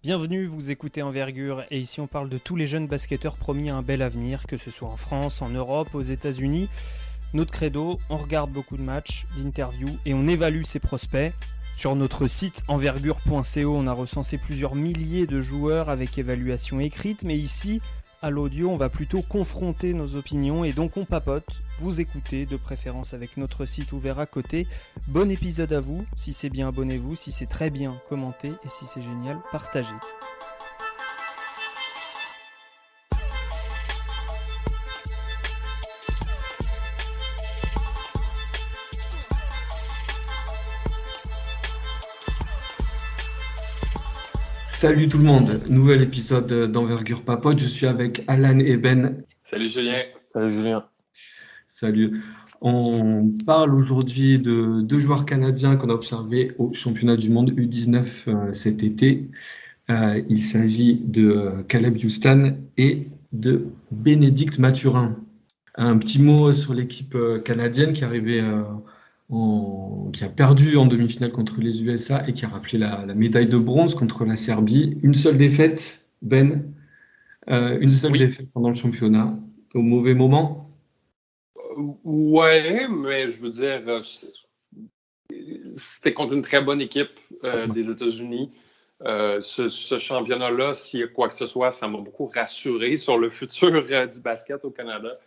Bienvenue, vous écoutez Envergure et ici on parle de tous les jeunes basketteurs promis à un bel avenir, que ce soit en France, en Europe, aux États-Unis. Notre credo, on regarde beaucoup de matchs, d'interviews et on évalue ses prospects. Sur notre site envergure.co, on a recensé plusieurs milliers de joueurs avec évaluation écrite, mais ici, à l'audio, on va plutôt confronter nos opinions et donc on papote. Vous écoutez, de préférence avec notre site ouvert à côté. Bon épisode à vous, si c'est bien abonnez-vous, si c'est très bien commentez et si c'est génial partagez. Salut tout le monde, nouvel épisode d'Envergure Papote. Je suis avec Alan et Ben. Salut Julien. Salut Julien. Salut. On parle aujourd'hui de deux joueurs canadiens qu'on a observés au championnat du monde U19 cet été. Il s'agit de Caleb Houstan et de Bénédicte Mathurin. Un petit mot sur l'équipe canadienne qui est arrivée qui a perdu en demi-finale contre les USA et qui a rappelé la médaille de bronze contre la Serbie. Une seule défaite, Ben, une seule défaite pendant le championnat, au mauvais moment. Ouais, mais je veux dire, c'était contre une très bonne équipe des États-Unis. Ce championnat-là, s'il y a quoi que ce soit, ça m'a beaucoup rassuré sur le futur du basket au Canada.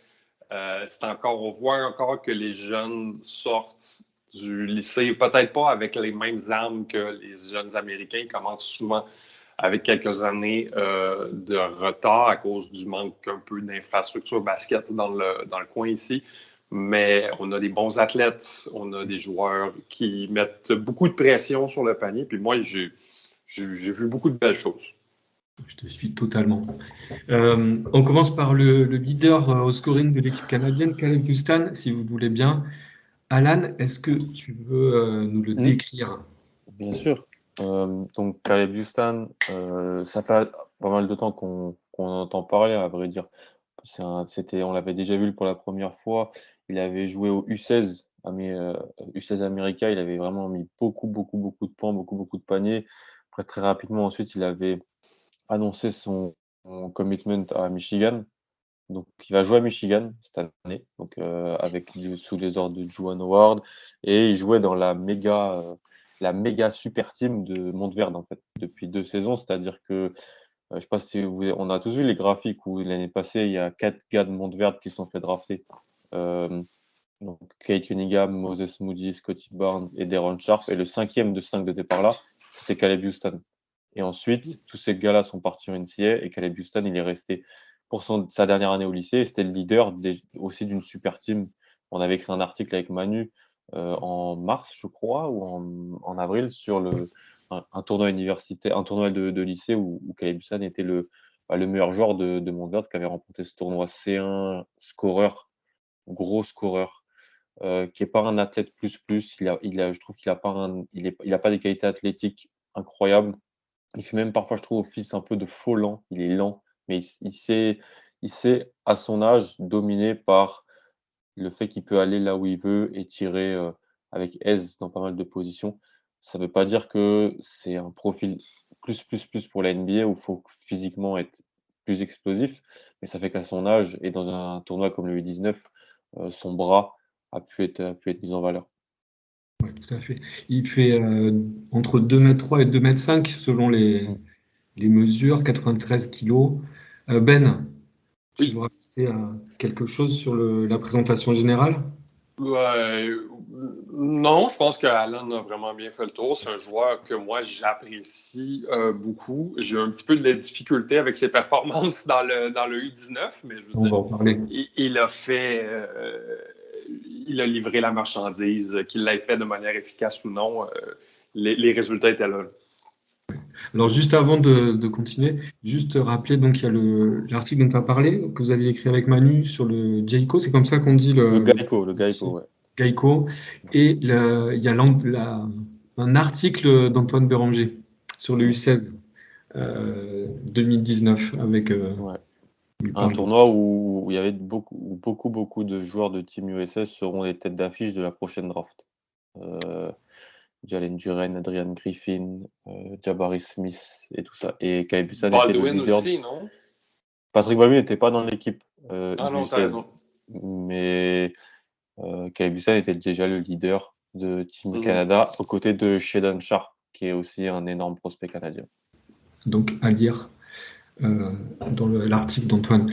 On voit encore que les jeunes sortent du lycée, peut-être pas avec les mêmes armes que les jeunes Américains. Ils commencent souvent avec quelques années de retard à cause du manque un peu d'infrastructure basket dans le coin ici. Mais on a des bons athlètes, on a des joueurs qui mettent beaucoup de pression sur le panier. Puis moi, j'ai vu beaucoup de belles choses. Je te suis totalement. On commence par le leader au scoring de l'équipe canadienne, Caleb Houstan, si vous voulez bien. Alan, est-ce que tu veux nous le décrire? Bien sûr. Donc Caleb Houstan, ça fait pas mal de temps qu'on entend parler, à vrai dire. On l'avait déjà vu pour la première fois. Il avait joué au U16, U16 America. Il avait vraiment mis beaucoup de points, beaucoup de paniers. Après, très rapidement, ensuite, il avait annoncé son commitment à Michigan. Donc, il va jouer à Michigan cette année, donc sous les ordres de Juwan Howard, et il jouait dans la méga super team de Montverde en fait depuis 2 saisons. C'est-à-dire que je sais pas si on a tous vu les graphiques où l'année passée il y a 4 gars de Montverde qui se sont fait drafter. Donc Kate Cunningham, Moses Moody, Scotty Barnes et Deron Sharp, et le 5e de 5 de départ là, c'était Caleb Houstan. Et ensuite, tous ces gars-là sont partis en NCAA et Caleb Houstan, il est resté pour sa dernière année au lycée. Et c'était le leader aussi d'une super team. On avait écrit un article avec Manu en mars, je crois, ou en avril, sur un tournoi universitaire, un tournoi de lycée où Caleb Houstan était le meilleur joueur de Montverde, qui avait remporté ce tournoi C1, gros scoreur, qui est pas un athlète plus. Je trouve qu'il a pas des qualités athlétiques incroyables. Il fait même parfois, je trouve, office un peu de faux lent. Il est lent, mais il sait, à son âge, dominer par le fait qu'il peut aller là où il veut et tirer avec aise dans pas mal de positions. Ça ne veut pas dire que c'est un profil plus pour la NBA où il faut physiquement être plus explosif, mais ça fait qu'à son âge et dans un tournoi comme le U19, son bras a pu être mis en valeur. Oui, tout à fait. Il fait entre 2,3 m et 2,5 m selon les mesures, 93 kilos. Ben, tu veux rajouter quelque chose sur la présentation générale? Non, je pense qu'Alan a vraiment bien fait le tour. C'est un joueur que moi, j'apprécie beaucoup. J'ai un petit peu de la difficulté avec ses performances dans le U19, mais je veux On dire, va en parler. il a livré la marchandise, qu'il l'ait fait de manière efficace ou non, les résultats étaient là. Alors, juste avant de continuer, juste rappeler, donc il y a l'article dont tu as parlé, que vous aviez écrit avec Manu sur le Jayco, c'est comme ça qu'on dit Le Geico, ouais. Geico. Et il y a un article d'Antoine Béranger sur le U16 2019 avec Ouais. Un tournoi où il y avait beaucoup de joueurs de Team USS seront les têtes d'affiche de la prochaine draft. Jalen Duren, Adrian Griffin, Jabari Smith et tout ça. Et Caleb Houston était le Baldwin leader. aussi, non? Patrick Baldwin n'était pas dans l'équipe Ah non, du t'as 16, raison. mais Caleb Houston était déjà le leader de Team Mhm. Canada aux côtés de Shaedon Sharp, qui est aussi un énorme prospect canadien. Donc, à lire dans l'article d'Antoine.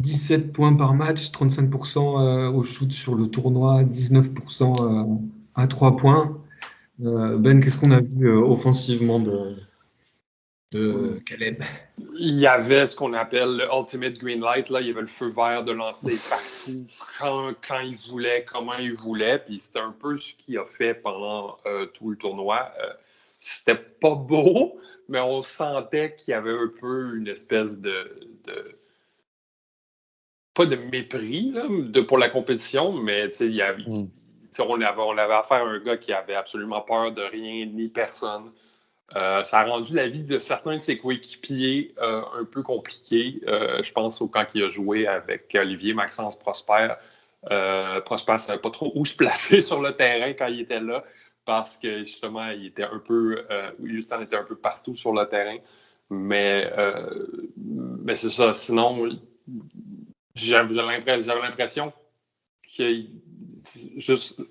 17 points par match, 35% au shoot sur le tournoi, 19% à 3 points. Ben, qu'est-ce qu'on a vu offensivement de Caleb? Il y avait ce qu'on appelle le Ultimate Green Light. Là. Il y avait le feu vert de lancer partout, quand il voulait, comment il voulait. Puis c'était un peu ce qu'il a fait pendant tout le tournoi. C'était pas beau, mais on sentait qu'il y avait un peu une espèce pas de mépris là, pour la compétition, mais on avait affaire à un gars qui avait absolument peur de rien ni personne. Ça a rendu la vie de certains de ses coéquipiers un peu compliquée. Je pense au quand il a joué avec Olivier Maxence Prosper. Prosper ne savait pas trop où se placer sur le terrain quand il était là, parce que justement, il était un peu, Houston était un peu partout sur le terrain. Mais c'est ça. Sinon, j'avais l'impression que juste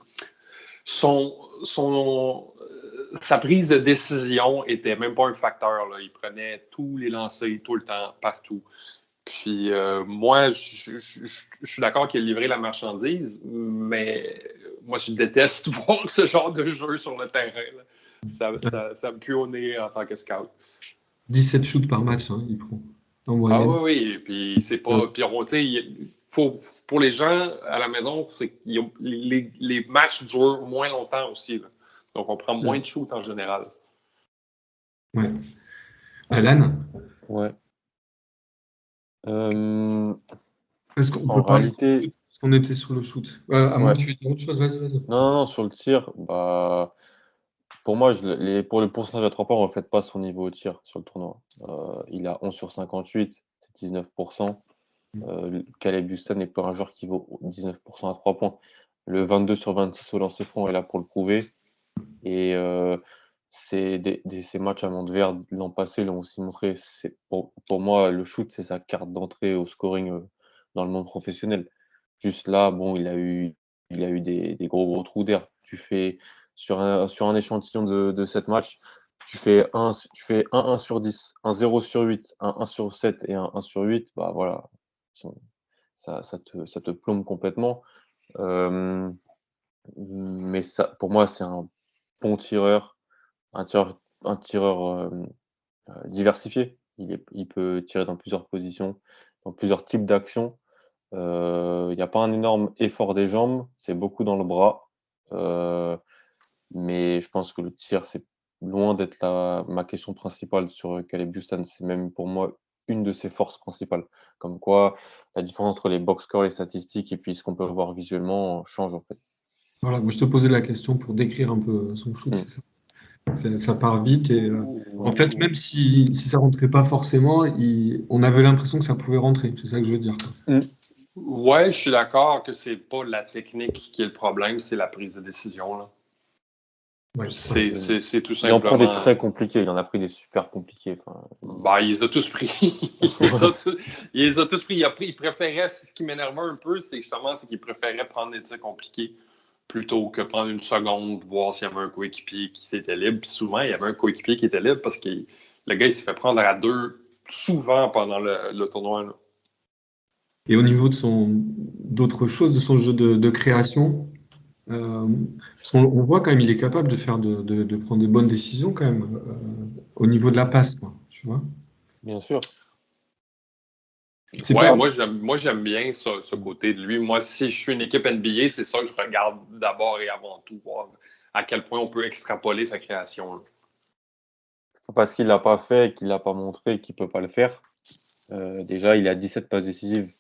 sa prise de décision était même pas un facteur. Là. Il prenait tous les lancers tout le temps, partout. Puis moi, je suis d'accord qu'il a livré la marchandise, mais moi, je déteste voir ce genre de jeu sur le terrain. Là. Ça me pue au nez en tant que scout. 17 shoots par match, hein, il prend en Ah moyenne. oui. Puis c'est pas. Puis pour les gens à la maison, c'est les matchs durent moins longtemps aussi. Là. Donc on prend moins de shoots en général. Ouais. Alan? Ouais. Est-ce qu'on En peut parler réalité, du shoot? Parce qu'on était sur le shoot. À moins ouais. que tu aies dit autre chose, vas-y. Non, sur le tir, pour moi, pour le pourcentage à 3 points, on ne reflète pas son niveau au tir sur le tournoi. Il a 11 sur 58, c'est 19%. Caleb Houston n'est pas un joueur qui vaut 19% à 3 points. Le 22 sur 26 au lancer franc est là pour le prouver. Et ces matchs à Montverde l'an passé l'ont aussi montré. Pour moi, le shoot, c'est sa carte d'entrée au scoring dans le monde professionnel. Juste là, bon, il a eu des gros trous d'air. Tu fais sur un échantillon de 7 matchs, tu fais 1 sur 10, un 0 sur 8, un 1 sur 7 et un 1 sur 8, bah voilà, ça te plombe complètement. Mais pour moi, c'est un bon tireur, un tireur diversifié. Il peut tirer dans plusieurs positions, dans plusieurs types d'actions. Il n'y a pas un énorme effort des jambes, c'est beaucoup dans le bras. Mais je pense que le tir, c'est loin d'être ma question principale sur Caleb Houston. C'est même pour moi une de ses forces principales. Comme quoi, la différence entre les box scores, les statistiques et puis ce qu'on peut voir visuellement change en fait. Voilà, moi je te posais la question pour décrire un peu son shoot, c'est ça. Ça part vite et en fait, même si ça rentrait pas forcément, on avait l'impression que ça pouvait rentrer. C'est ça que je veux dire. Ouais, je suis d'accord que c'est pas la technique qui est le problème, c'est la prise de décision. Là. Ouais. C'est tout Il en prend des simplement. très compliqués, il en a pris des super compliqués. Il les a tous pris. il les a tous pris. Il préférait, ce qui m'énervait un peu, c'est qu'il préférait prendre des tirs compliqués plutôt que prendre une seconde, voir s'il y avait un coéquipier qui s'était libre. Puis souvent, il y avait un coéquipier qui était libre parce que le gars, il s'est fait prendre à deux souvent pendant le tournoi. Là. Et au niveau d'autres choses, de son jeu de création, parce qu'on voit quand même, il est capable de prendre des bonnes décisions quand même au niveau de la passe, quoi, tu vois. Bien sûr. Ouais, moi j'aime bien ce côté de lui. Moi, si je suis une équipe NBA, c'est ça que je regarde d'abord et avant tout, voir à quel point on peut extrapoler sa création. Là. Parce qu'il l'a pas fait et qu'il l'a pas montré et qu'il peut pas le faire. Déjà, il a 17 passes décisives.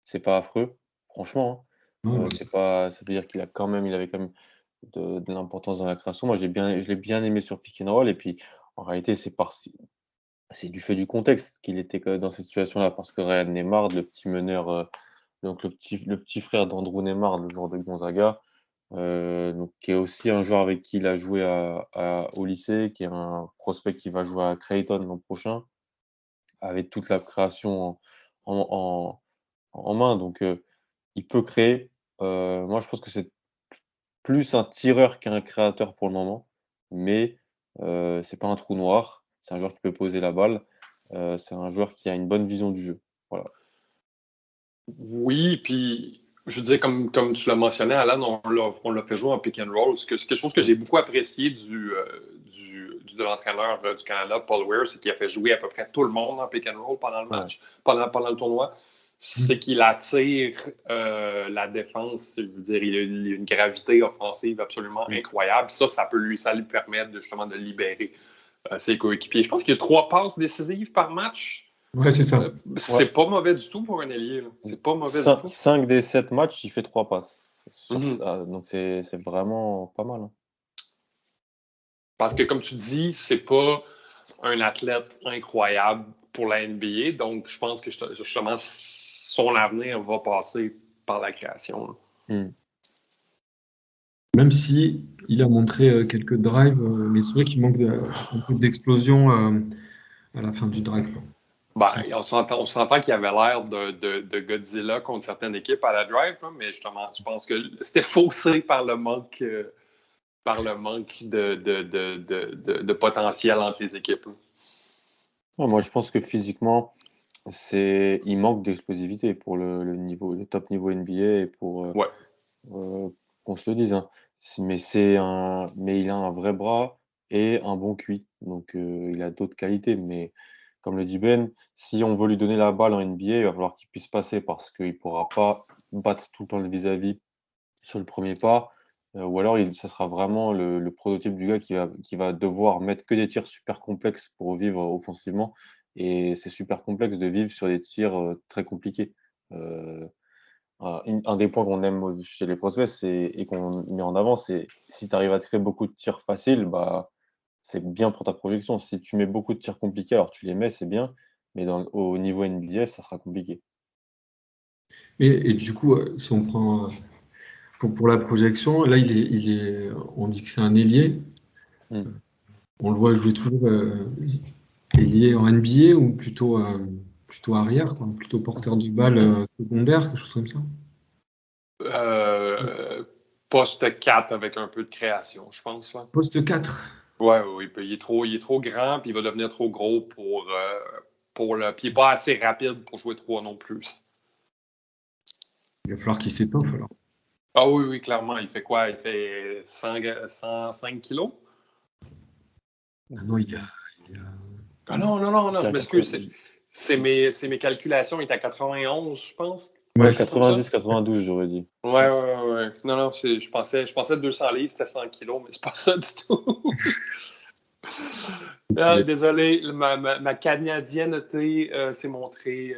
C'est pas affreux, franchement. Ça veut dire qu'il avait quand même de l'importance dans la création. Moi, je l'ai bien aimé sur pick and roll. Et puis, en réalité, c'est du fait du contexte qu'il était dans cette situation-là. Parce que Ryan Neymar, le petit meneur, donc le petit frère d'Andrew Neymar, le joueur de Gonzaga, donc, qui est aussi un joueur avec qui il a joué au lycée, qui est un prospect qui va jouer à Creighton l'an prochain, avec toute la création en, en, en main. Donc, il peut créer. Moi, je pense que c'est plus un tireur qu'un créateur pour le moment, mais c'est pas un trou noir. C'est un joueur qui peut poser la balle. C'est un joueur qui a une bonne vision du jeu. Voilà. Oui, puis je veux dire, comme tu l'as mentionné, Alan, on l'a fait jouer en pick and roll. C'est quelque chose que j'ai beaucoup apprécié de l'entraîneur du Canada, Paul Weir, c'est qu'il a fait jouer à peu près tout le monde en pick and roll pendant le match, pendant le tournoi. C'est qu'il attire la défense. Je veux dire, il a une gravité offensive absolument incroyable. Ça lui permet justement de libérer ses coéquipiers. Je pense qu'il y a 3 passes décisives par match. Ouais, c'est ça. C'est pas mauvais du tout pour un ailier. Là. C'est pas mauvais du tout. 5 des 7 matchs, il fait 3 passes. Mhm. Donc c'est vraiment pas mal. Hein. Parce que comme tu dis, c'est pas un athlète incroyable pour la NBA. Donc je pense que justement son avenir va passer par la création. Même si il a montré quelques drives, mais c'est vrai qu'il manque un peu d'explosion à la fin du drive, quoi. On s'entend qu'il avait l'air de Godzilla contre certaines équipes à la drive, là, mais justement, je pense que c'était faussé par le manque de potentiel entre les équipes. Ouais, moi, je pense que physiquement, il manque d'explosivité pour le top niveau NBA et pour qu'on se le dise. Hein. Mais il a un vrai bras et un bon QI. Donc, il a d'autres qualités. Mais comme le dit Ben, si on veut lui donner la balle en NBA, il va falloir qu'il puisse passer parce qu'il ne pourra pas battre tout le temps le vis-à-vis sur le premier pas. Ou alors, ça sera vraiment le prototype du gars qui va devoir mettre que des tirs super complexes pour vivre offensivement. Et c'est super complexe de vivre sur des tirs très compliqués. Un des points qu'on aime chez les prospects et qu'on met en avant, c'est si tu arrives à créer beaucoup de tirs faciles, bah, c'est bien pour ta projection. Si tu mets beaucoup de tirs compliqués, alors tu les mets, c'est bien, mais au niveau NBA, ça sera compliqué. Et du coup, si on prend pour la projection, là, on dit que c'est un ailier. On le voit jouer toujours ailier en NBA ou plutôt arrière, quoi, plutôt porteur de balle secondaire, quelque chose comme ça. Poste 4 avec un peu de création, je pense. Là. Poste 4. Oui, il est trop grand, puis il va devenir trop gros pour le. Puis il n'est pas assez rapide pour jouer 3 non plus. Il va falloir qu'il s'étoffe alors. Ah oui, clairement. Il fait quoi? Il fait 105 kilos? Ah non, Ah non, je m'excuse. C'est mes calculations. Il est à 91, je pense. Ouais, 90-92, j'aurais dit. Ouais. Non, je pensais 200 livres, c'était 100 kilos, mais c'est pas ça du tout. Désolé, ma canadienneté s'est montrée.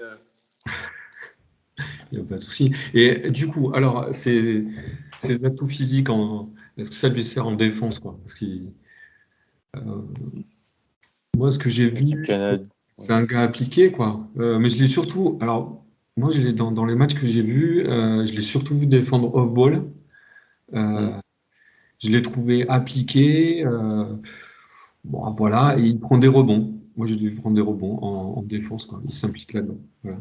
Il n'y a pas de souci. Et du coup, alors, ces atouts physiques, est-ce que ça lui sert en défense, quoi? Parce moi, ce que j'ai vu, c'est un gars appliqué, quoi. Mais je l'ai surtout. Alors, moi, dans les matchs que j'ai vus, je l'ai surtout vu défendre off-ball. Je l'ai trouvé appliqué. Bon, voilà, et il prend des rebonds. Moi, j'ai dû prendre des rebonds en défense, quoi. Il s'implique là-dedans. Voilà.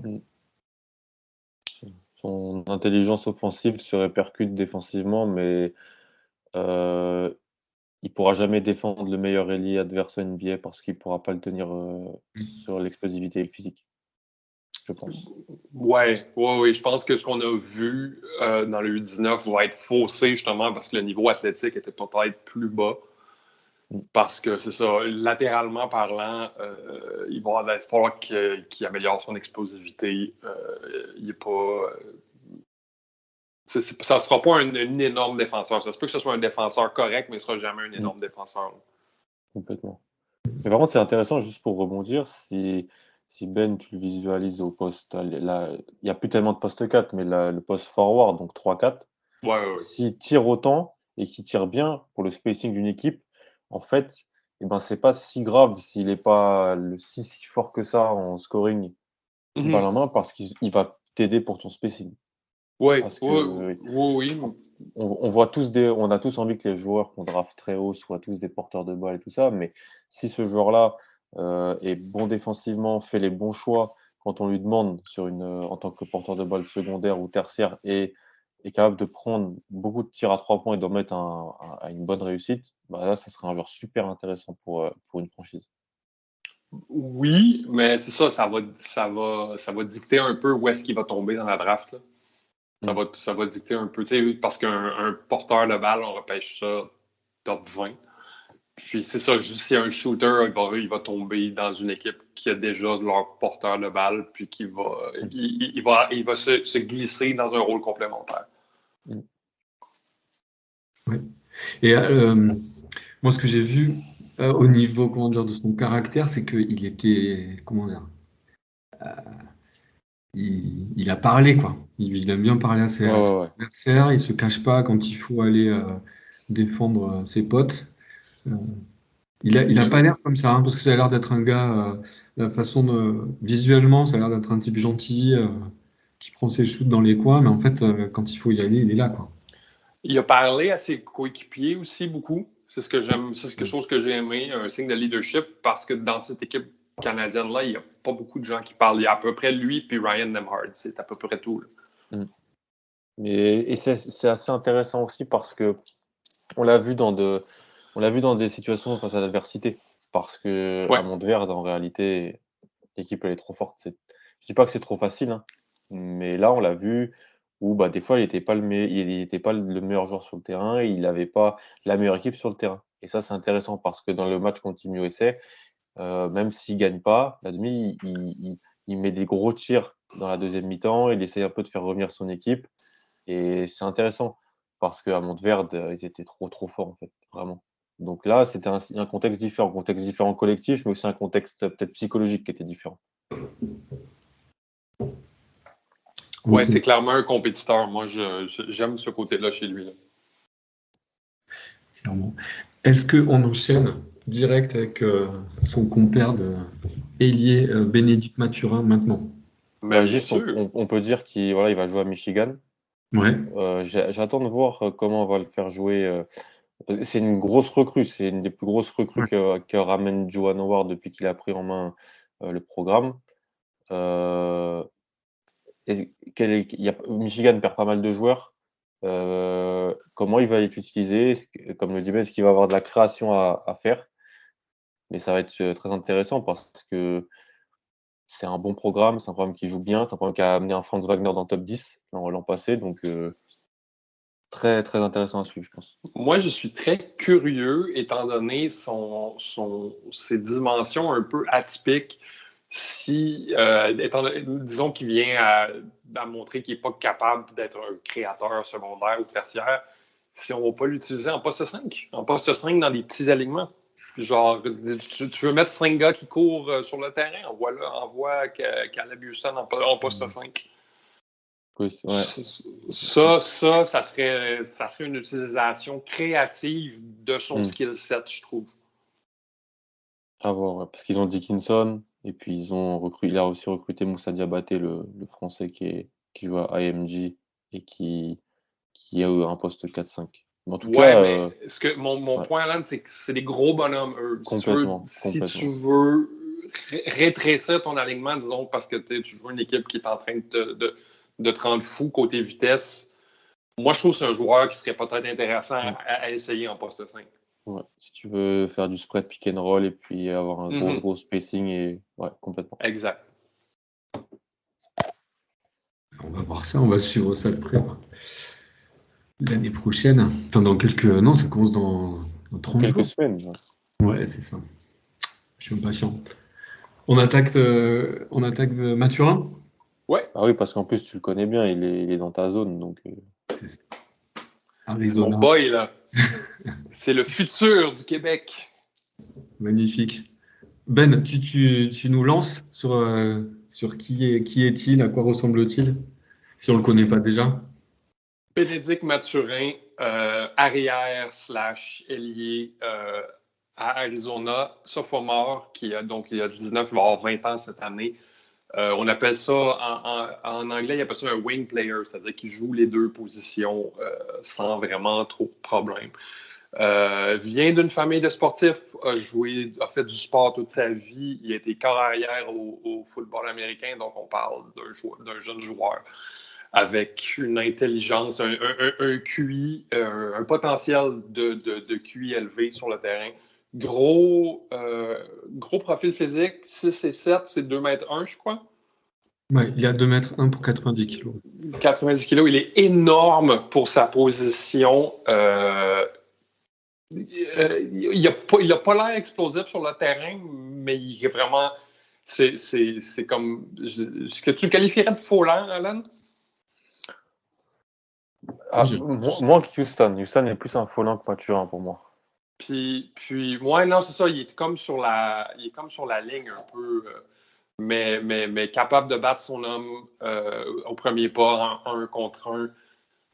Son intelligence offensive se répercute défensivement, mais il pourra jamais défendre le meilleur ailier adverse en NBA parce qu'il pourra pas le tenir sur l'explosivité et le physique. Je pense. Oui. Je pense que ce qu'on a vu dans le U19 va être faussé justement parce que le niveau athlétique était peut-être plus bas. Parce que c'est ça, latéralement parlant, il va falloir qu'il améliore son explosivité. Il est pas. Ça ne sera pas un énorme défenseur. Ça se peut que ce soit un défenseur correct, mais ce ne sera jamais un énorme défenseur. Complètement. Mais par contre, c'est intéressant, juste pour rebondir, si Ben, tu le visualises au poste, là, il n'y a plus tellement de poste 4, mais le poste forward, donc 3-4, s'il tire autant et qu'il tire bien pour le spacing d'une équipe, en fait, c'est pas si grave s'il n'est pas si fort que ça en scoring balle en main parce qu'il va t'aider pour ton spacing. Oui. on a tous envie que les joueurs qu'on draft très haut soient tous des porteurs de balle et tout ça, mais si ce joueur-là est bon défensivement, fait les bons choix quand on lui demande en tant que porteur de balle secondaire ou tertiaire et est capable de prendre beaucoup de tirs à 3 points et d'en mettre à une bonne réussite, bah là, ça serait un joueur super intéressant pour une franchise. Oui, mais c'est ça, ça va dicter un peu où est-ce qu'il va tomber dans la draft, là. Ça va dicter un peu, tu sais, parce qu'un porteur de balle, on repêche ça top 20. Puis c'est ça, juste si un shooter, il va tomber dans une équipe qui a déjà leur porteur de balle, puis il va se glisser dans un rôle complémentaire. Ouais. Et moi, ce que j'ai vu au niveau, comment dire, de son caractère, c'est qu'il était, comment dire, il a parlé, quoi. Il aime bien parler à ses adversaires. Il se cache pas quand il faut aller défendre ses potes. Il a pas l'air comme ça, hein, parce que ça a l'air d'être un gars, la façon visuellement, ça a l'air d'être un type gentil qui prend ses shoots dans les coins, mais en fait, quand il faut y aller, il est là, quoi. Il a parlé à ses coéquipiers aussi beaucoup. C'est ce que j'aime, c'est quelque chose que j'ai aimé, un signe de leadership, parce que dans cette équipe canadienne-là, il n'y a pas beaucoup de gens qui parlent. Il y a à peu près lui puis Ryan Nembhard. C'est à peu près tout, là. Et c'est assez intéressant aussi parce que on l'a vu dans des situations face à l'adversité. Parce que à Montverde, en réalité, l'équipe elle est trop forte. Je dis pas que c'est trop facile, hein, mais là on l'a vu où des fois il n'était pas le meilleur joueur sur le terrain, et il n'avait pas la meilleure équipe sur le terrain. Et ça c'est intéressant parce que dans le match contre Team USA, même s'il gagne pas, la demi, il met des gros tirs dans la deuxième mi-temps, il essaie un peu de faire revenir son équipe. Et c'est intéressant parce qu'à Montverde, ils étaient trop forts en fait, vraiment. Donc là, c'était un contexte différent collectif, mais aussi un contexte peut-être psychologique qui était différent. Ouais, c'est clairement un compétiteur. Moi, j'aime ce côté-là chez lui, là. Clairement. Est-ce qu'on enchaîne direct avec son compère de ailier Bénédicte Mathurin maintenant? On peut dire qu'il va jouer à Michigan. Ouais. J'attends de voir comment on va le faire jouer. C'est une grosse recrue, c'est une des plus grosses recrues que ramène Johan Howard depuis qu'il a pris en main le programme. Michigan perd pas mal de joueurs. Comment il va les utiliser? Comme le dit Ben, est-ce qu'il va avoir de la création à faire? Mais ça va être très intéressant parce que c'est un bon programme, c'est un programme qui joue bien, c'est un programme qui a amené un Franz Wagner dans le top 10 l'an passé, donc très très intéressant à suivre, je pense. Moi, je suis très curieux, étant donné ses dimensions un peu atypiques, disons qu'il vient à montrer qu'il n'est pas capable d'être un créateur secondaire ou tertiaire, si on ne va pas l'utiliser en poste 5. En poste 5 dans des petits alignements. Genre, tu veux mettre 5 gars qui courent sur le terrain, envoie Caleb Houston en poste 5. Oui, ouais. Ça serait une utilisation créative de son skill set, je trouve. À voir, ouais, parce qu'ils ont Dickinson, et puis il a aussi recruté Moussa Diabaté, le français qui joue à IMG et qui a eu un poste 4-5. Mais en tout cas, mais mon point, Alan, c'est que c'est des gros bonhommes, eux. Si tu veux rétrécir ton alignement, disons, parce que tu joues une équipe qui est en train de te rendre fou côté vitesse, moi, je trouve que c'est un joueur qui serait peut-être intéressant à essayer en poste 5. Ouais, si tu veux faire du spread pick and roll et puis avoir un gros spacing, complètement. Exact. On va voir ça, on va suivre ça de près l'année prochaine. Enfin, dans quelques... Non, ça commence dans 30 jours. Quelques semaines. Ouais, c'est ça. Je suis impatient. On attaque Mathurin? Ouais. Ah oui, parce qu'en plus, tu le connais bien, il est dans ta zone. Donc, c'est ça. Arizona. Mon boy, là. C'est le futur du Québec. Magnifique. Ben, tu nous lances sur qui est-il, à quoi ressemble-t-il, si on ne le connaît pas déjà? Bénédicte Mathurin, arrière/ailier à Arizona, sophomore, il a 19, il va avoir 20 ans cette année. On appelle ça, en anglais, il appelle ça un wing player, c'est-à-dire qu'il joue les deux positions sans vraiment trop de problèmes. Vient d'une famille de sportifs, a fait du sport toute sa vie. Il a été corps arrière au football américain, donc on parle d'un jeune joueur avec une intelligence, un QI, un potentiel de QI élevé sur le terrain. Gros profil physique, 6 et 7, c'est 2 mètres 1, je crois. Ouais, il a 2 mètres 1 pour 90 kilos. 90 kilos, il est énorme pour sa position. Il n'a pas l'air explosif sur le terrain, mais il est vraiment. C'est comme. Est-ce que tu le qualifierais de faux lent, Alan? Moins que Houston. Houston est plus un faux lent que Mathurin pour moi. Puis ouais, non, c'est ça. Il est comme sur la ligne un peu. Mais capable de battre son homme au premier pas en 1 contre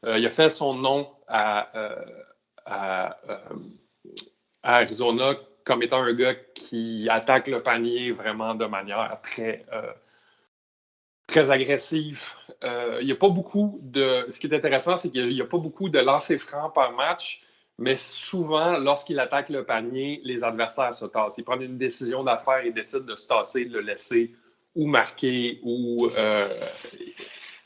1. Il a fait son nom à Arizona comme étant un gars qui attaque le panier vraiment de manière très agressive. Il y a pas beaucoup de. Ce qui est intéressant, c'est qu'il n'y a pas beaucoup de lancers francs par match, mais souvent, lorsqu'il attaque le panier, les adversaires se tassent. Ils prennent une décision d'affaire et décident de se tasser, de le laisser ou marquer ou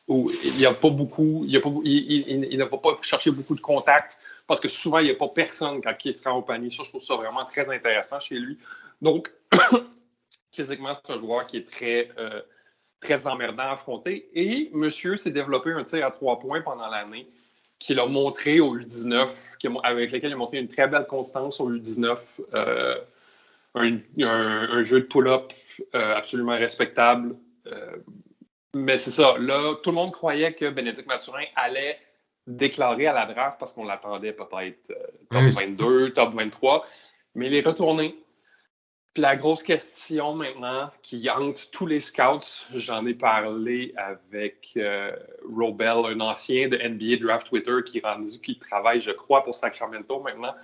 il n'y a pas beaucoup. Il ne va pas chercher beaucoup de contacts parce que souvent, il n'y a pas personne quand il se rend au panier. Ça, je trouve ça vraiment très intéressant chez lui. Donc, physiquement, c'est un joueur qui est très emmerdant à affronter. Et monsieur s'est développé un tir à 3 points pendant l'année qu'il a montré au U19, avec lequel il a montré une très belle constance au U19. Un jeu de pull-up absolument respectable. Mais c'est ça. Là, tout le monde croyait que Bénédicte Mathurin allait déclarer à la draft parce qu'on l'attendait peut-être top 22, top 23. Mais il est retourné. Puis la grosse question maintenant qui hante tous les scouts, j'en ai parlé avec Robel, un ancien de NBA Draft Twitter qui travaille, je crois, pour Sacramento maintenant.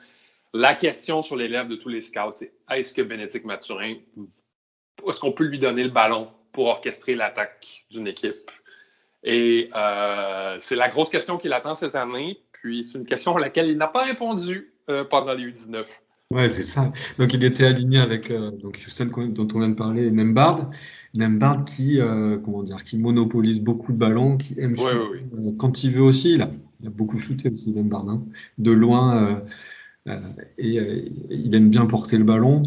La question sur les lèvres de tous les scouts, c'est est-ce que Bénédicte Mathurin, est-ce qu'on peut lui donner le ballon pour orchestrer l'attaque d'une équipe? Et c'est la grosse question qu'il attend cette année. Puis c'est une question à laquelle il n'a pas répondu pendant les U19. Ouais, c'est ça. Donc, il était aligné avec donc Houston dont on vient de parler, et Nembhard. Nembhard qui monopolise beaucoup de ballons, qui aime shooter quand il veut aussi. Il a beaucoup shooté aussi, Nembhard, hein, de loin. Et il aime bien porter le ballon.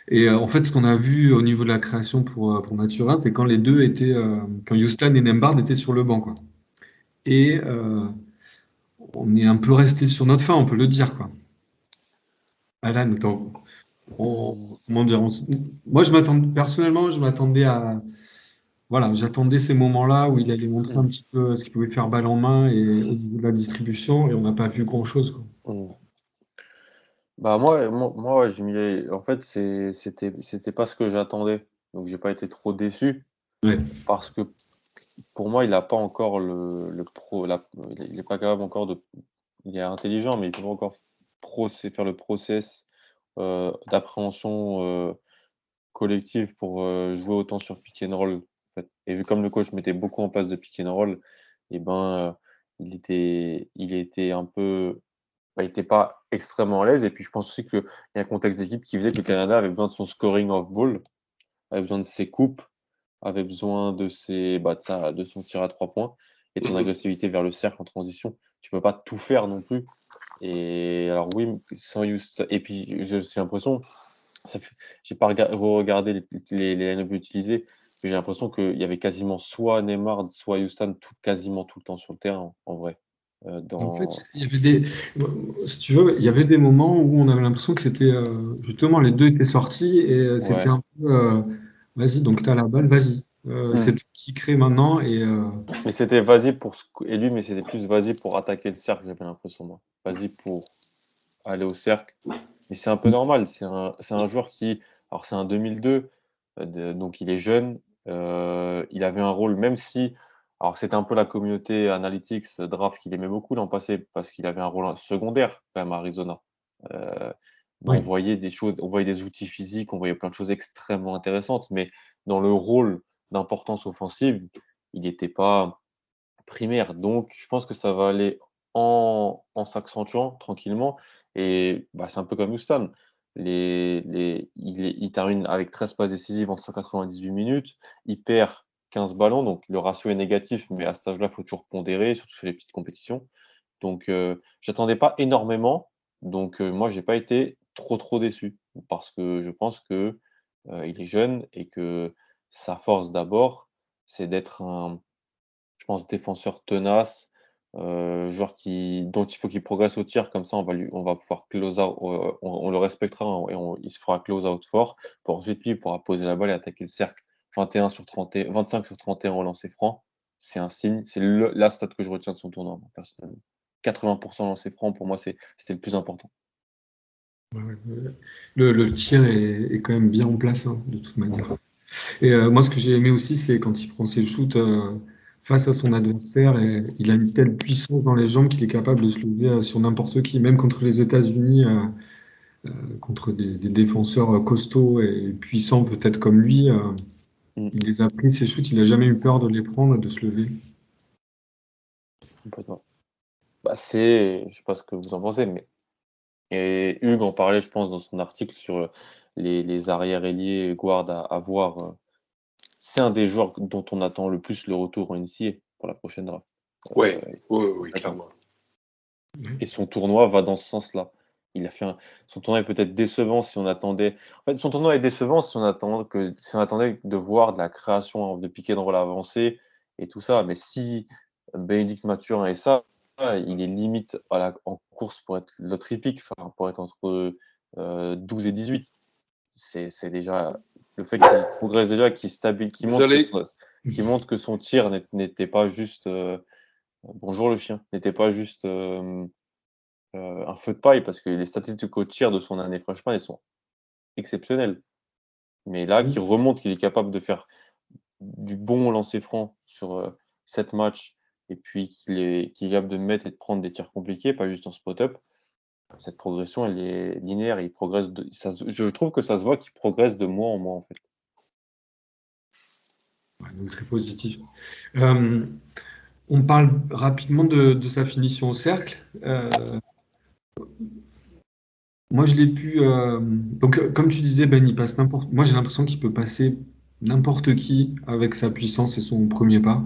Et en fait, ce qu'on a vu au niveau de la création pour Mathurin, c'est quand les deux étaient, quand Houston et Nembhard étaient sur le banc, quoi. Et on est un peu resté sur notre faim, on peut le dire, quoi. Alan, comment dire, moi, personnellement, je m'attendais à, voilà, j'attendais ces moments-là où il allait montrer un petit peu ce qu'il pouvait faire balle en main et au niveau de la distribution, et on n'a pas vu grand-chose, quoi. Bah moi en fait c'était pas ce que j'attendais, donc j'ai pas été trop déçu parce que pour moi il a pas encore il est pas capable encore il est intelligent mais il peut pas encore faire le process d'appréhension collective pour jouer autant sur pick and roll en fait. Et vu comme le coach mettait beaucoup en place de pick and roll, et ben il était un peu il n'était pas extrêmement à l'aise. Et puis, je pense aussi qu'il y a un contexte d'équipe qui faisait que le Canada avait besoin de son scoring off-ball, avait besoin de ses coupes, avait besoin de son tir à 3 points et de son agressivité vers le cercle en transition. Tu peux pas tout faire non plus. Et alors, oui, sans Houston. Et puis, j'ai l'impression, j'ai pas regardé les line-up utilisés, mais j'ai l'impression qu'il y avait quasiment soit Neymar, soit Houston quasiment tout le temps sur le terrain, en vrai. En fait, si tu veux, il y avait des moments où on avait l'impression que c'était justement les deux étaient sortis et c'était un peu vas-y, donc tu as la balle, vas-y. C'est toi qui crée maintenant Mais c'était vas-y mais c'était plus vas-y pour attaquer le cercle, j'avais l'impression moi. Vas-y pour aller au cercle. Mais c'est un peu normal, c'est un joueur alors c'est un 2002, donc il est jeune, il avait un rôle même si alors c'était un peu la communauté analytics draft qu'il aimait beaucoup l'an passé parce qu'il avait un rôle secondaire quand même à Arizona. On voyait des choses, on voyait des outils physiques, on voyait plein de choses extrêmement intéressantes, mais dans le rôle d'importance offensive, il n'était pas primaire. Donc, je pense que ça va aller en s'accentuant tranquillement. Et c'est un peu comme Houston. Il termine avec 13 passes décisives en 198 minutes. Il perd 15 ballons, donc le ratio est négatif, mais à cet âge-là, il faut toujours pondérer, surtout sur les petites compétitions. Donc, j'attendais pas énormément. Donc, moi, j'ai pas été trop déçu parce que je pense que il est jeune et que sa force d'abord, c'est d'être je pense, défenseur tenace, joueur dont il faut qu'il progresse au tir, comme ça on va pouvoir close out, on le respectera et il se fera close out fort, pour ensuite lui il pourra poser la balle et attaquer le cercle. 21 sur 31, 25 sur 31 au lancer franc, c'est un signe, c'est la stat que je retiens de son tournoi, moi, personnellement. 80% lancer franc, pour moi, c'était le plus important. Le tir est quand même bien en place, hein, de toute manière. Et moi, ce que j'ai aimé aussi, c'est quand il prend ses shoots face à son adversaire, et il a une telle puissance dans les jambes qu'il est capable de se lever sur n'importe qui, même contre les États-Unis, contre des défenseurs costauds et puissants, peut-être comme lui. Il les a pris, ses shoots, il n'a jamais eu peur de les prendre et de se lever. Complètement. Je sais pas ce que vous en pensez, mais et Hugues en parlait, je pense, dans son article sur les arrières ailiers guard à voir. C'est un des joueurs dont on attend le plus le retour en NCAA pour la prochaine draft. Oui, clairement. Et son tournoi va dans ce sens-là. Son tournoi est peut-être décevant si on attendait. En fait, son tournoi est décevant si on attendait de voir de la création de pick and roll avancé et tout ça. Mais si Bénédicte Mathurin et ça, il est limite en course pour être le tripique, pour être entre 12 et 18. C'est déjà le fait qu'il progresse déjà, qu'il montre que son tir n'était pas juste bonjour le chien, n'était pas juste un feu de paille, parce que les statistiques au tir de son année freshman, elles sont exceptionnelles. Mais là, qu'il remonte qu'il est capable de faire du bon lancer franc sur 7 matchs, et puis qu'il est capable de mettre et de prendre des tirs compliqués, pas juste en spot-up, cette progression, elle est linéaire. Il progresse je trouve que ça se voit qu'il progresse de mois en mois, en fait. Donc très positif. On parle rapidement de sa finition au cercle. Moi, je l'ai pu. Donc, comme tu disais, Ben, il passe n'importe. Moi, j'ai l'impression qu'il peut passer n'importe qui avec sa puissance et son premier pas.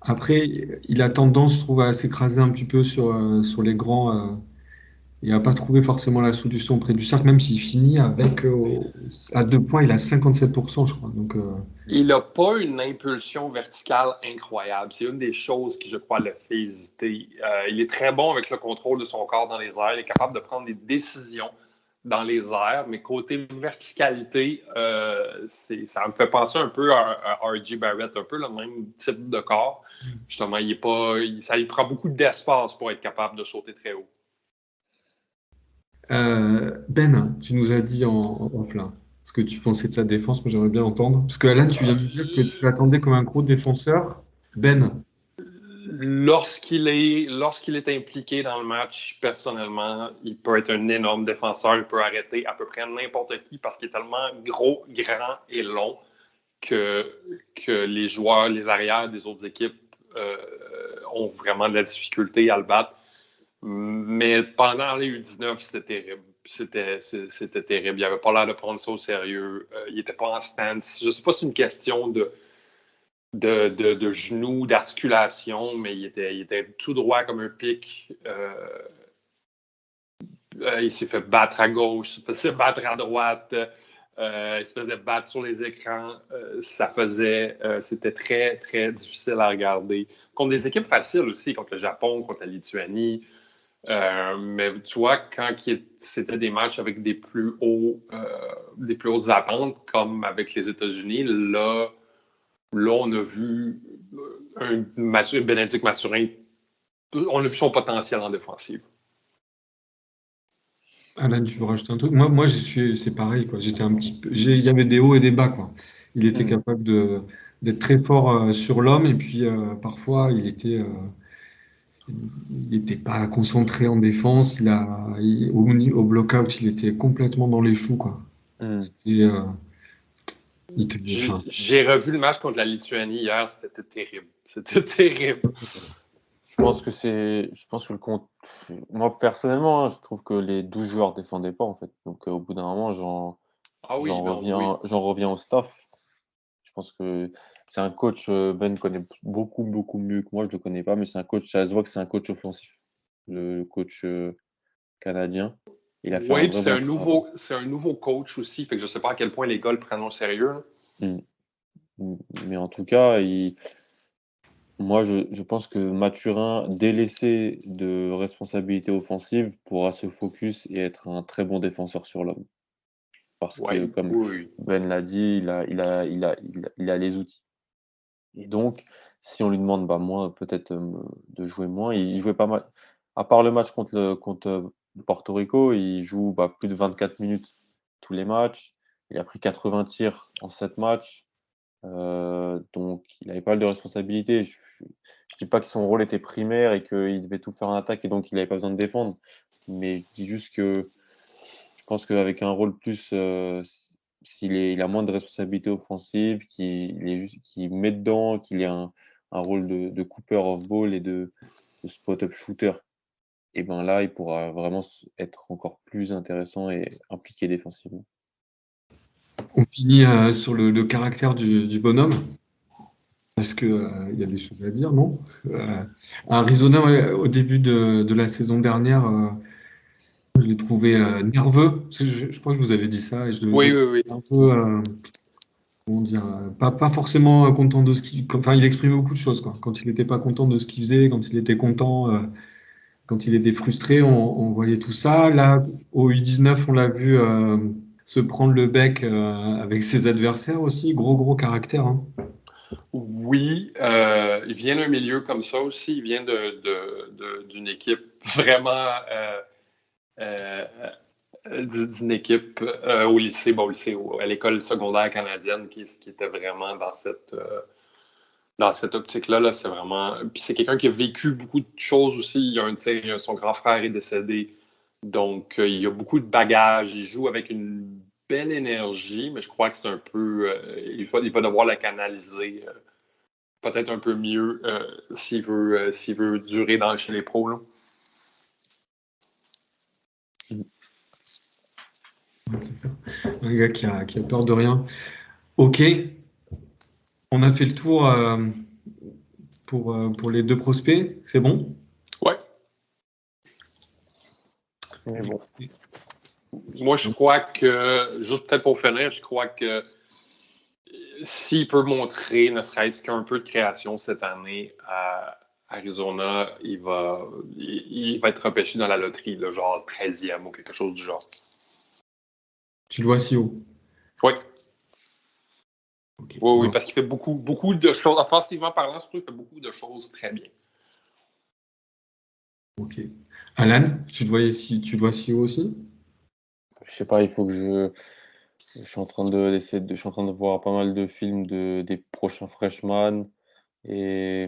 Après, il a tendance, je trouve, à s'écraser un petit peu sur les grands et à pas trouver forcément la solution auprès du cercle, même s'il finit avec à 2 points, il a 57%, je crois. Donc, il n'a pas une impulsion verticale incroyable. C'est une des choses qui, je crois, le fait hésiter. Il est très bon avec le contrôle de son corps dans les airs. Il est capable de prendre des décisions dans les airs, mais côté verticalité, ça me fait penser un peu à R.J. Barrett, un peu le même type de corps. Justement, ça lui prend beaucoup d'espace pour être capable de sauter très haut. Ben, tu nous as dit en plein ce que tu pensais de sa défense. Moi, j'aimerais bien entendre. Parce que Alan, tu viens de dire que tu l'attendais comme un gros défenseur. Ben. Lorsqu'il est impliqué dans le match, personnellement, il peut être un énorme défenseur. Il peut arrêter à peu près n'importe qui parce qu'il est tellement gros, grand et long que les joueurs, les arrières des autres équipes ont vraiment de la difficulté à le battre. Mais pendant les U19, c'était terrible. C'était terrible. Il n'avait pas l'air de prendre ça au sérieux. Il n'était pas en stance. Je ne sais pas si c'est une question de genoux, d'articulation, mais il était tout droit comme un pic. Il s'est fait battre à gauche, il s'est fait battre à droite, il se faisait battre sur les écrans. C'était très, très difficile à regarder. Contre des équipes faciles aussi, contre le Japon, contre la Lituanie. Mais tu vois, quand c'était des matchs avec des plus hautes attentes, comme avec les États-Unis, là, on a vu Bénédicte Mathurin, on a vu son potentiel en défensive. Alan, tu veux rajouter un truc? Moi, c'est pareil, quoi. J'étais un petit peu, il y avait des hauts et des bas, quoi. Il était capable d'être très fort sur l'homme, et puis parfois il n'était pas concentré en défense. Au block-out, il était complètement dans les choux, quoi. C'était J'ai revu le match contre la Lituanie hier, c'était terrible. C'était terrible. Je pense que le compte. Moi, personnellement, je trouve que les 12 joueurs défendaient pas, en fait. Donc, au bout d'un moment, j'en reviens au staff. Je pense que c'est un coach, Ben connaît beaucoup, beaucoup mieux que moi, je le connais pas, mais c'est un coach, ça se voit que c'est un coach offensif, le coach canadien. Il a fait un c'est vrai bon travail. c'est un nouveau coach aussi, fait que je sais pas à quel point les gars le prennent au sérieux. Mais en tout cas, moi, je pense que Mathurin, délaissé de responsabilité offensive, pourra se focus et être un très bon défenseur sur l'homme. Parce que, comme Ben l'a dit, il a les outils. Et donc, si on lui demande moins, peut-être de jouer moins, il jouait pas mal. À part le match contre Porto Rico, il joue plus de 24 minutes tous les matchs. Il a pris 80 tirs en 7 matchs. Donc, il avait pas mal de responsabilités. Je dis pas que son rôle était primaire et qu'il devait tout faire en attaque et donc il n'avait pas besoin de défendre. Mais je dis juste que je pense qu'avec un rôle plus, il a moins de responsabilités offensives, qu'il met dedans, qu'il ait un rôle de cooper of ball et de spot-up shooter, et ben là, il pourra vraiment être encore plus intéressant et impliqué défensivement. On finit sur le caractère du bonhomme, parce que y a des choses à dire, non? Arizona, au début de la saison dernière, je l'ai trouvé nerveux. Je crois que je vous avais dit ça. Et je oui. Un peu, comment dire, pas forcément content de ce qu'il. Enfin, il exprimait beaucoup de choses, quoi. Quand il n'était pas content de ce qu'il faisait, quand il était content, quand il était frustré, on voyait tout ça. Là, au U19, on l'a vu se prendre le bec avec ses adversaires aussi. Gros caractère. Hein. Oui, il vient d'un milieu comme ça aussi. Il vient d'une équipe vraiment. D'une équipe au lycée, à l'école secondaire canadienne qui était vraiment dans cette optique-là. Là, c'est vraiment. Puis c'est quelqu'un qui a vécu beaucoup de choses aussi. Son grand frère est décédé. Donc, il a beaucoup de bagages. Il joue avec une belle énergie, mais je crois que c'est un peu. Il va devoir la canaliser peut-être un peu mieux s'il veut durer chez les pros. Là. C'est ça. Un gars qui a peur de rien. Ok, on a fait le tour pour les deux prospects, c'est bon? Ouais. Mais bon. Moi, je crois que, juste peut-être pour finir, je crois que s'il peut montrer ne serait-ce qu'un peu de création cette année à Arizona, il va être repêché dans la loterie, là, genre 13e ou quelque chose du genre. Tu le vois si haut? Oui. Okay. Oui, parce qu'il fait beaucoup de choses. Offensivement parlant, surtout, il fait beaucoup de choses très bien. Ok. Alan, tu le vois si haut aussi? Je sais pas, il faut que je suis en train de voir pas mal de films des prochains freshmen et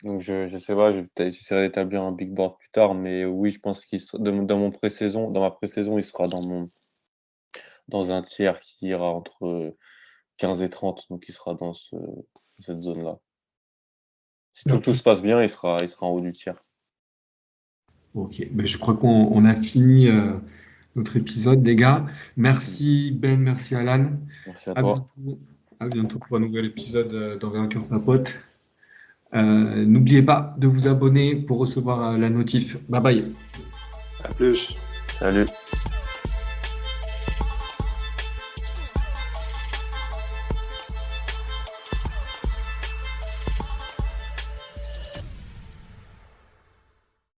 donc je sais pas, j'essaierai d'établir un big board plus tard, mais oui, je pense qu'il sera, dans ma pré-saison, il sera dans un tiers qui ira entre 15 et 30, donc il sera dans cette zone-là. Si tout se passe bien, il sera en haut du tiers. Ok, ben, je crois qu'on a fini notre épisode, les gars. Merci Ben, merci Alan. Merci à toi. À bientôt pour un nouvel épisode d'Envergure sa pote. N'oubliez pas de vous abonner pour recevoir la notif. Bye bye. À plus. Salut.